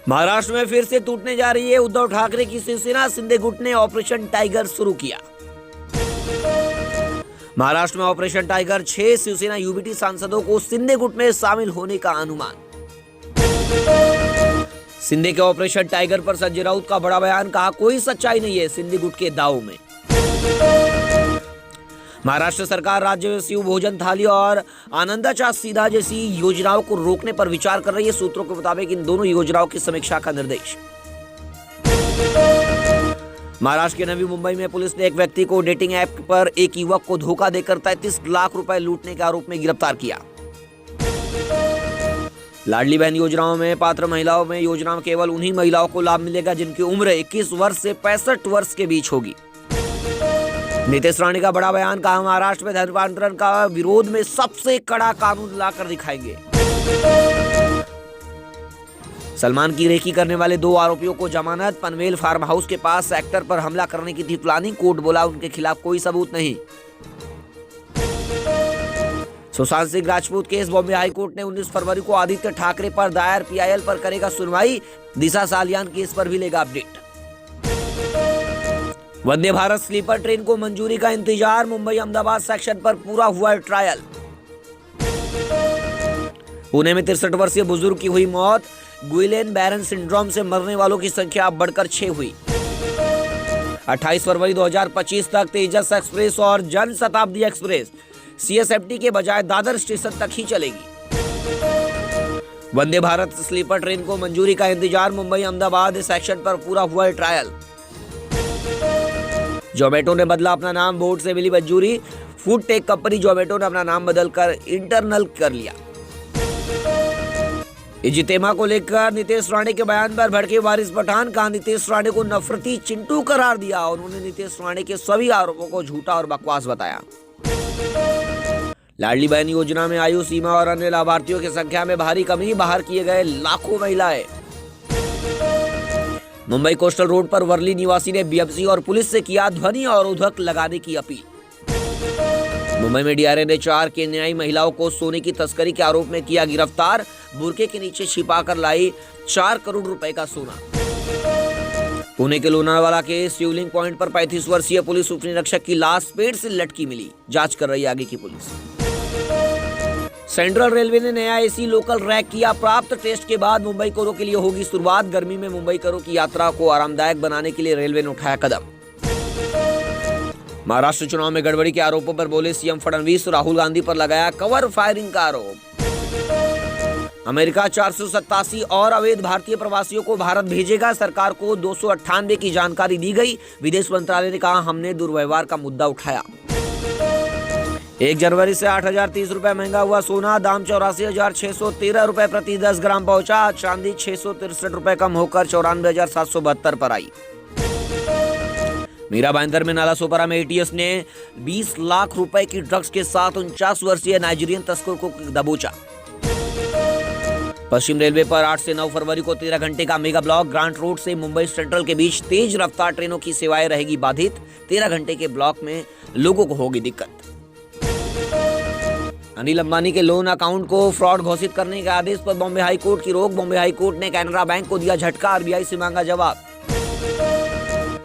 महाराष्ट्र में फिर से टूटने जा रही है उद्धव ठाकरे की शिवसेना। शिंदे गुट ने ऑपरेशन टाइगर शुरू किया। महाराष्ट्र में ऑपरेशन टाइगर 6 शिवसेना यूबीटी सांसदों को शिंदे गुट में शामिल होने का अनुमान। शिंदे के ऑपरेशन टाइगर पर संजय राउत का बड़ा बयान, कहा कोई सच्चाई नहीं है शिंदे गुट के दावों में। महाराष्ट्र सरकार राज्य में शिव भोजन थाली और आनंदाचा सीधा जैसी योजनाओं को रोकने पर विचार कर रही है। सूत्रों के मुताबिक इन दोनों योजनाओं की समीक्षा का निर्देश। महाराष्ट्र के नवी मुंबई में पुलिस ने एक व्यक्ति को डेटिंग ऐप पर एक युवक को धोखा देकर 33 लाख रुपए लूटने के आरोप में गिरफ्तार किया। लाडली बहन योजनाओं में पात्र महिलाओं में योजना में केवल उन्हीं महिलाओं को लाभ मिलेगा जिनकी उम्र 21 वर्ष से 65 वर्ष के बीच होगी। नीतीश राणे का बड़ा बयान, कहा महाराष्ट्र में धन रूपांतरण का विरोध में सबसे कड़ा कानून लाकर दिखाएंगे। सलमान की रेकी करने वाले 2 आरोपियों को जमानत। पनवेल फार्म हाउस के पास एक्टर पर हमला करने की थी प्लानिंग। कोर्ट बोला उनके खिलाफ कोई सबूत नहीं। सुशांत सिंह राजपूत केस, बॉम्बे हाईकोर्ट ने 19 फरवरी को आदित्य ठाकरे पर दायर पीआईएल पर करेगा सुनवाई। दिशा सालियान केस पर भी लेगा update. Vande Bharat sleeper train को मंजूरी का इंतजार। मुंबई अहमदाबाद सेक्शन पर पूरा हुआ ट्रायल। पुणे में 63 वर्षीय बुजुर्ग की हुई मौत। गुइलेन बैरन सिंड्रोम से मरने वालों की संख्या बढ़कर 6 हुई। 28 फरवरी 2025 तक तेजस एक्सप्रेस और जन शताब्दी एक्सप्रेस सीएसएफटी के बजाय दादर स्टेशन तक ही चलेगी। वंदे भारत स्लीपर ट्रेन को मंजूरी का इंतजार। मुंबई अहमदाबाद सेक्शन पर पूरा हुआ ट्रायल। जोमेटो ने बदला अपना नाम, बोर्ड से मिली मंजूरी। फूड टेक कंपनी जोमेटो ने अपना नाम बदलकर इंटरनल कर लिया। इज्तिमा को लेकर नीतीश राणे के बयान पर भड़के वारिस पठान, कहा नीतीश राणे को नफरती चिंटू करार दिया। उन्होंने नीतीश राणे के सभी आरोपों को झूठा और बकवास बताया। लाडली बहन योजना में आयु सीमा और अन्य लाभार्थियों की संख्या में भारी कमी। बाहर किए गए लाखों महिलाएं। मुंबई कोस्टल रोड पर वर्ली निवासी ने बीएमसी और पुलिस से किया ध्वनि अवरोधक लगाने की अपील। मुंबई में डीआरए ने 4 केन्याई महिलाओं को सोने की तस्करी के आरोप में किया गिरफ्तार। बुरके के नीचे छिपा कर लाई 4 करोड़ रुपए का सोना। पुणे के लोनावाला के शिवलिंग पॉइंट पर 35 वर्षीय पुलिस उप निरीक्षक की लाश पेड़ से लटकी मिली। जांच कर रही आगे की पुलिस। सेंट्रल रेलवे ने नया एसी लोकल रैक किया प्राप्त। टेस्ट के बाद मुंबई कोरो के लिए होगी शुरुआत। गर्मी में मुंबई कोरो की यात्रा को आरामदायक बनाने के लिए रेलवे ने उठाया कदम। महाराष्ट्र चुनाव में गड़बड़ी के आरोपों पर बोले सीएम फडणवीस। राहुल गांधी पर लगाया कवर फायरिंग का आरोप। अमेरिका 487 और अवैध भारतीय प्रवासियों को भारत भेजेगा। सरकार को 298 की जानकारी दी गई। विदेश मंत्रालय ने कहा हमने दुर्व्यवहार का मुद्दा उठाया। 1 जनवरी से 8,030 रुपए महंगा हुआ सोना। दाम 84,613 रुपए प्रति 10 ग्राम पहुंचा। चांदी 663 रुपए कम होकर 94,772 पर आई। मीरा भाईंदर में नाला सोपारा में एटीएस ने 20 लाख रुपए की ड्रग्स के साथ 49 वर्षीय नाइजीरियन तस्कर को दबोचा। पश्चिम रेलवे पर 8 से 9 फरवरी को 13 घंटे का मेगा ब्लॉक। ग्रांट रोड से मुंबई सेंट्रल के बीच तेज रफ्तार ट्रेनों की सेवाएं रहेगी बाधित। 13 घंटे के ब्लॉक में लोगों को होगी दिक्कत। अनिल अंबानी के लोन अकाउंट को फ्रॉड घोषित करने के आदेश पर बॉम्बे हाईकोर्ट की रोक। बॉम्बे हाईकोर्ट ने कैनरा बैंक को दिया झटका। आरबीआई से मांगा जवाब।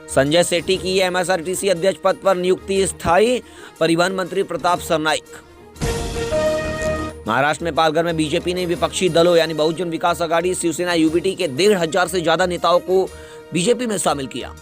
संजय सेठी की एमएसआरटीसी अध्यक्ष पद पर नियुक्ति स्थायी। परिवहन मंत्री प्रताप सरनाइक। महाराष्ट्र में पालघर में बीजेपी ने विपक्षी दलों यानी बहुजन विकास आघाड़ी, शिवसेना, यूबीटी के 1,500 से ज्यादा नेताओं को बीजेपी में शामिल किया।